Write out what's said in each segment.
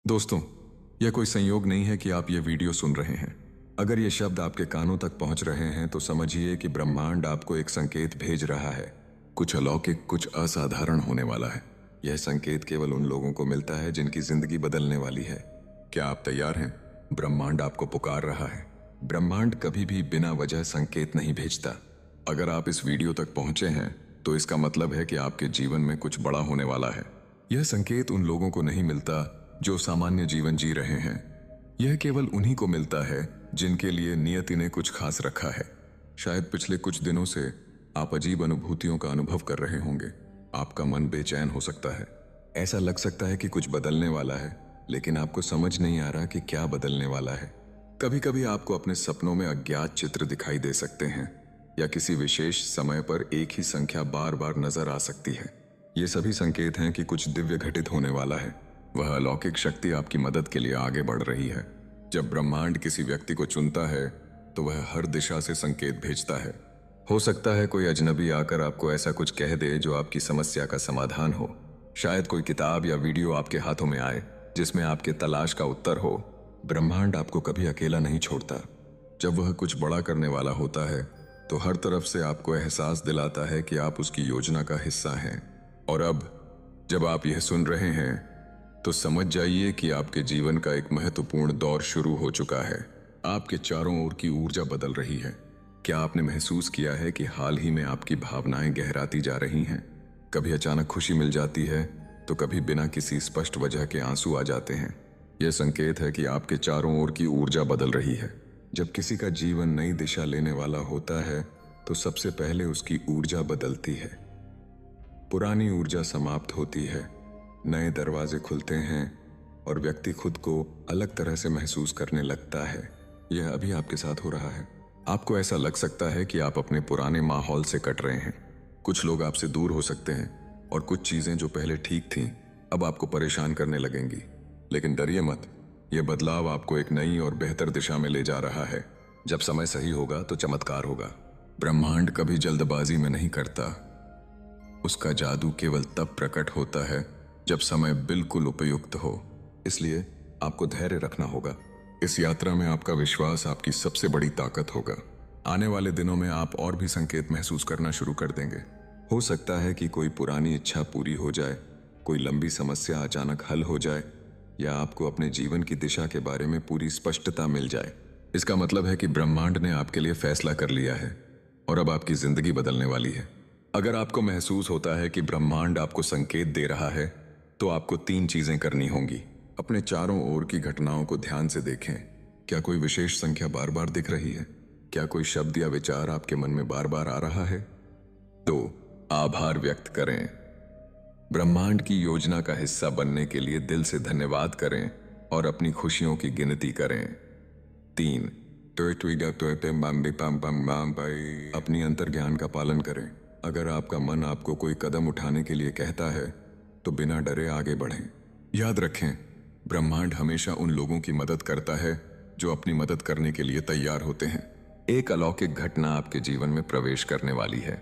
दोस्तों, यह कोई संयोग नहीं है कि आप ये वीडियो सुन रहे हैं। अगर ये शब्द आपके कानों तक पहुंच रहे हैं तो समझिए कि ब्रह्मांड आपको एक संकेत भेज रहा है। कुछ अलौकिक, कुछ असाधारण होने वाला है। यह संकेत केवल उन लोगों को मिलता है जिनकी जिंदगी बदलने वाली है। क्या आप तैयार हैं? ब्रह्मांड आपको पुकार रहा है। ब्रह्मांड कभी भी बिना वजह संकेत नहीं भेजता। अगर आप इस वीडियो तक पहुंचे हैं तो इसका मतलब है कि आपके जीवन में कुछ बड़ा होने वाला है। यह संकेत उन लोगों को नहीं मिलता जो सामान्य जीवन जी रहे हैं। यह केवल उन्हीं को मिलता है जिनके लिए नियति ने कुछ खास रखा है। शायद पिछले कुछ दिनों से आप अजीब अनुभूतियों का अनुभव कर रहे होंगे। आपका मन बेचैन हो सकता है। ऐसा लग सकता है कि कुछ बदलने वाला है, लेकिन आपको समझ नहीं आ रहा कि क्या बदलने वाला है। कभी कभी आपको अपने सपनों में अज्ञात चित्र दिखाई दे सकते हैं, या किसी विशेष समय पर एक ही संख्या बार बार नजर आ सकती है। ये सभी संकेत हैं कि कुछ दिव्य घटित होने वाला है। वह अलौकिक शक्ति आपकी मदद के लिए आगे बढ़ रही है। जब ब्रह्मांड किसी व्यक्ति को चुनता है तो वह हर दिशा से संकेत भेजता है। हो सकता है कोई अजनबी आकर आपको ऐसा कुछ कह दे जो आपकी समस्या का समाधान हो। शायद कोई किताब या वीडियो आपके हाथों में आए जिसमें आपके तलाश का उत्तर हो। ब्रह्मांड आपको कभी अकेला नहीं छोड़ता। जब वह कुछ बड़ा करने वाला होता है तो हर तरफ से आपको एहसास दिलाता है कि आप उसकी योजना का हिस्सा हैं। और अब जब आप यह सुन रहे हैं तो समझ जाइए कि आपके जीवन का एक महत्वपूर्ण दौर शुरू हो चुका है। आपके चारों ओर की ऊर्जा बदल रही है। क्या आपने महसूस किया है कि हाल ही में आपकी भावनाएं गहराती जा रही हैं? कभी अचानक खुशी मिल जाती है तो कभी बिना किसी स्पष्ट वजह के आंसू आ जाते हैं। यह संकेत है कि आपके चारों ओर की ऊर्जा बदल रही है। जब किसी का जीवन नई दिशा लेने वाला होता है तो सबसे पहले उसकी ऊर्जा बदलती है। पुरानी ऊर्जा समाप्त होती है, नए दरवाजे खुलते हैं और व्यक्ति खुद को अलग तरह से महसूस करने लगता है। यह अभी आपके साथ हो रहा है। आपको ऐसा लग सकता है कि आप अपने पुराने माहौल से कट रहे हैं। कुछ लोग आपसे दूर हो सकते हैं और कुछ चीजें जो पहले ठीक थीं अब आपको परेशान करने लगेंगी। लेकिन डरिए मत, यह बदलाव आपको एक नई और बेहतर दिशा में ले जा रहा है। जब समय सही होगा तो चमत्कार होगा। ब्रह्मांड कभी जल्दबाजी में नहीं करता। उसका जादू केवल तब प्रकट होता है जब समय बिल्कुल उपयुक्त हो। इसलिए आपको धैर्य रखना होगा। इस यात्रा में आपका विश्वास आपकी सबसे बड़ी ताकत होगा। आने वाले दिनों में आप और भी संकेत महसूस करना शुरू कर देंगे। हो सकता है कि कोई पुरानी इच्छा पूरी हो जाए, कोई लंबी समस्या अचानक हल हो जाए, या आपको अपने जीवन की दिशा के बारे में पूरी स्पष्टता मिल जाए। इसका मतलब है कि ब्रह्मांड ने आपके लिए फैसला कर लिया है और अब आपकी जिंदगी बदलने वाली है। अगर आपको महसूस होता है कि ब्रह्मांड आपको संकेत दे रहा है तो आपको 3 चीजें करनी होंगी। अपने चारों ओर की घटनाओं को ध्यान से देखें। क्या कोई विशेष संख्या बार बार दिख रही है? क्या कोई शब्द या विचार आपके मन में बार बार आ रहा है? 2, आभार व्यक्त करें। ब्रह्मांड की योजना का हिस्सा बनने के लिए दिल से धन्यवाद करें और अपनी खुशियों की गिनती करें। 3, अपनी अंतर्ज्ञान का पालन करें। अगर आपका मन आपको कोई कदम उठाने के लिए कहता है तो बिना डरे आगे बढ़ें। याद रखें, ब्रह्मांड हमेशा उन लोगों की मदद करता है जो अपनी मदद करने के लिए तैयार होते हैं। एक अलौकिक घटना आपके जीवन में प्रवेश करने वाली है।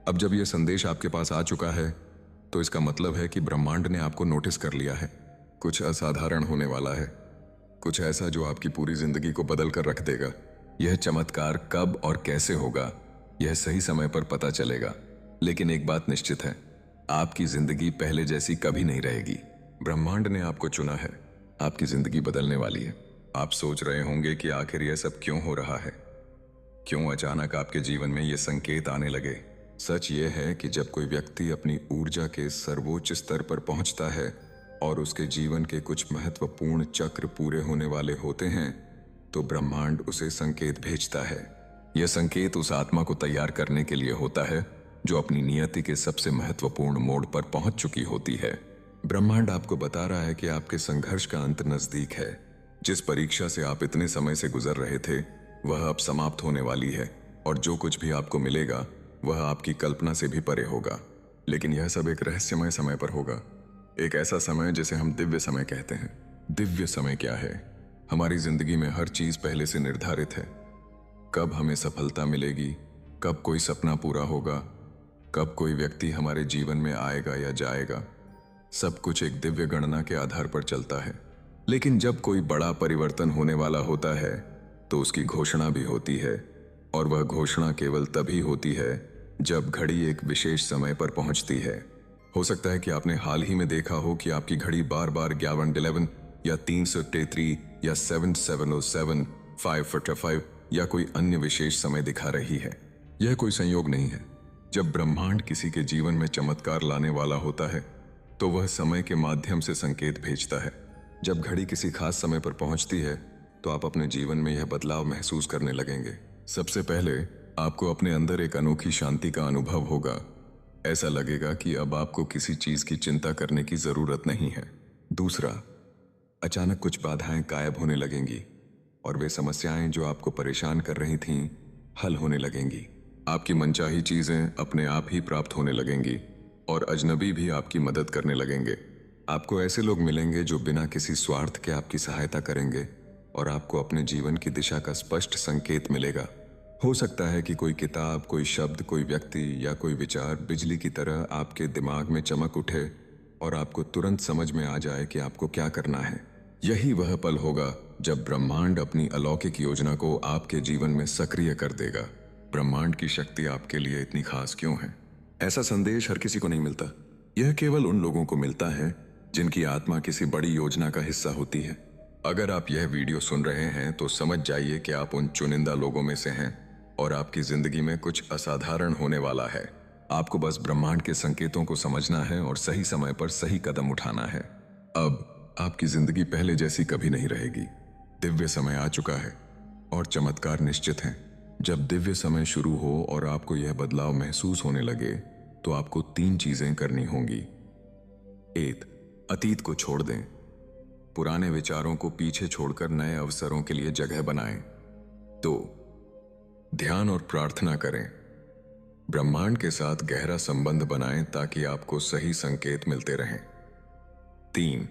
अब जब यह संदेश आपके पास आ चुका है तो इसका मतलब है कि ब्रह्मांड ने आपको नोटिस कर लिया है। कुछ असाधारण होने वाला है, कुछ ऐसा जो आपकी पूरी जिंदगी को बदल कर रख देगा। यह चमत्कार कब और कैसे होगा, यह सही समय पर पता चलेगा। लेकिन एक बात निश्चित है, आपकी जिंदगी पहले जैसी कभी नहीं रहेगी। ब्रह्मांड ने आपको चुना है, आपकी जिंदगी बदलने वाली है। आप सोच रहे होंगे कि आखिर यह सब क्यों हो रहा है, क्यों अचानक आपके जीवन में ये संकेत आने लगे। सच ये है कि जब कोई व्यक्ति अपनी ऊर्जा के सर्वोच्च स्तर पर पहुंचता है और उसके जीवन के कुछ महत्वपूर्ण चक्र पूरे होने वाले होते हैं तो ब्रह्मांड उसे संकेत भेजता है। यह संकेत उस आत्मा को तैयार करने के लिए होता है जो अपनी नियति के सबसे महत्वपूर्ण मोड़ पर पहुंच चुकी होती है। ब्रह्मांड आपको बता रहा है कि आपके संघर्ष का अंत नजदीक है। जिस परीक्षा से आप इतने समय से गुजर रहे थे वह अब समाप्त होने वाली है, और जो कुछ भी आपको मिलेगा वह आपकी कल्पना से भी परे होगा। लेकिन यह सब एक रहस्यमय समय पर होगा, एक ऐसा समय जिसे हम दिव्य समय कहते हैं। दिव्य समय क्या है? हमारी जिंदगी में हर चीज पहले से निर्धारित है। कब हमें सफलता मिलेगी, कब कोई सपना पूरा होगा, कब कोई व्यक्ति हमारे जीवन में आएगा या जाएगा, सब कुछ एक दिव्य गणना के आधार पर चलता है। लेकिन जब कोई बड़ा परिवर्तन होने वाला होता है तो उसकी घोषणा भी होती है, और वह घोषणा केवल तभी होती है जब घड़ी एक विशेष समय पर पहुंचती है। हो सकता है कि आपने हाल ही में देखा हो कि आपकी घड़ी बार बार 1111 या 333 या 7707, 545 या कोई अन्य विशेष समय दिखा रही है। यह कोई संयोग नहीं है। जब ब्रह्मांड किसी के जीवन में चमत्कार लाने वाला होता है तो वह समय के माध्यम से संकेत भेजता है। जब घड़ी किसी खास समय पर पहुंचती है तो आप अपने जीवन में यह बदलाव महसूस करने लगेंगे। सबसे पहले आपको अपने अंदर एक अनोखी शांति का अनुभव होगा। ऐसा लगेगा कि अब आपको किसी चीज की चिंता करने की जरूरत नहीं है। दूसरा, अचानक कुछ बाधाएं गायब होने लगेंगी और वे समस्याएं जो आपको परेशान कर रही थीं हल होने लगेंगी। आपकी मनचाही चीजें अपने आप ही प्राप्त होने लगेंगी और अजनबी भी आपकी मदद करने लगेंगे। आपको ऐसे लोग मिलेंगे जो बिना किसी स्वार्थ के आपकी सहायता करेंगे और आपको अपने जीवन की दिशा का स्पष्ट संकेत मिलेगा। हो सकता है कि कोई किताब, कोई शब्द, कोई व्यक्ति या कोई विचार बिजली की तरह आपके दिमाग में चमक उठे और आपको तुरंत समझ में आ जाए कि आपको क्या करना है। यही वह पल होगा जब ब्रह्मांड अपनी अलौकिक योजना को आपके जीवन में सक्रिय कर देगा। ब्रह्मांड की शक्ति आपके लिए इतनी खास क्यों है? ऐसा संदेश हर किसी को नहीं मिलता। यह केवल उन लोगों को मिलता है जिनकी आत्मा किसी बड़ी योजना का हिस्सा होती है। अगर आप यह वीडियो सुन रहे हैं तो समझ जाइए कि आप उन चुनिंदा लोगों में से हैं और आपकी जिंदगी में कुछ असाधारण होने वाला है। आपको बस ब्रह्मांड के संकेतों को समझना है और सही समय पर सही कदम उठाना है। अब आपकी जिंदगी पहले जैसी कभी नहीं रहेगी। दिव्य समय आ चुका है और चमत्कार निश्चित है। जब दिव्य समय शुरू हो और आपको यह बदलाव महसूस होने लगे तो आपको 3 चीजें करनी होंगी। 1, अतीत को छोड़ दें। पुराने विचारों को पीछे छोड़कर नए अवसरों के लिए जगह बनाएं। 2, ध्यान और प्रार्थना करें। ब्रह्मांड के साथ गहरा संबंध बनाएं ताकि आपको सही संकेत मिलते रहें। 3,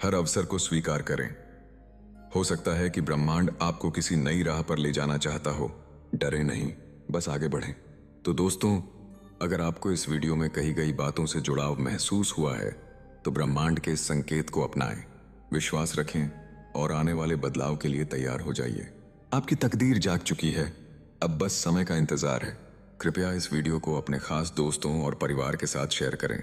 हर अवसर को स्वीकार करें। हो सकता है कि ब्रह्मांड आपको किसी नई राह पर ले जाना चाहता हो। डरे नहीं, बस आगे बढ़ें। तो दोस्तों, अगर आपको इस वीडियो में कही गई बातों से जुड़ाव महसूस हुआ है तो ब्रह्मांड के इस संकेत को अपनाएं, विश्वास रखें और आने वाले बदलाव के लिए तैयार हो जाइए। आपकी तकदीर जाग चुकी है, अब बस समय का इंतजार है। कृपया इस वीडियो को अपने खास दोस्तों और परिवार के साथ शेयर करें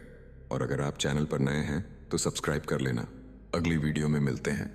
और अगर आप चैनल पर नए हैं तो सब्सक्राइब कर लेना। अगली वीडियो में मिलते हैं।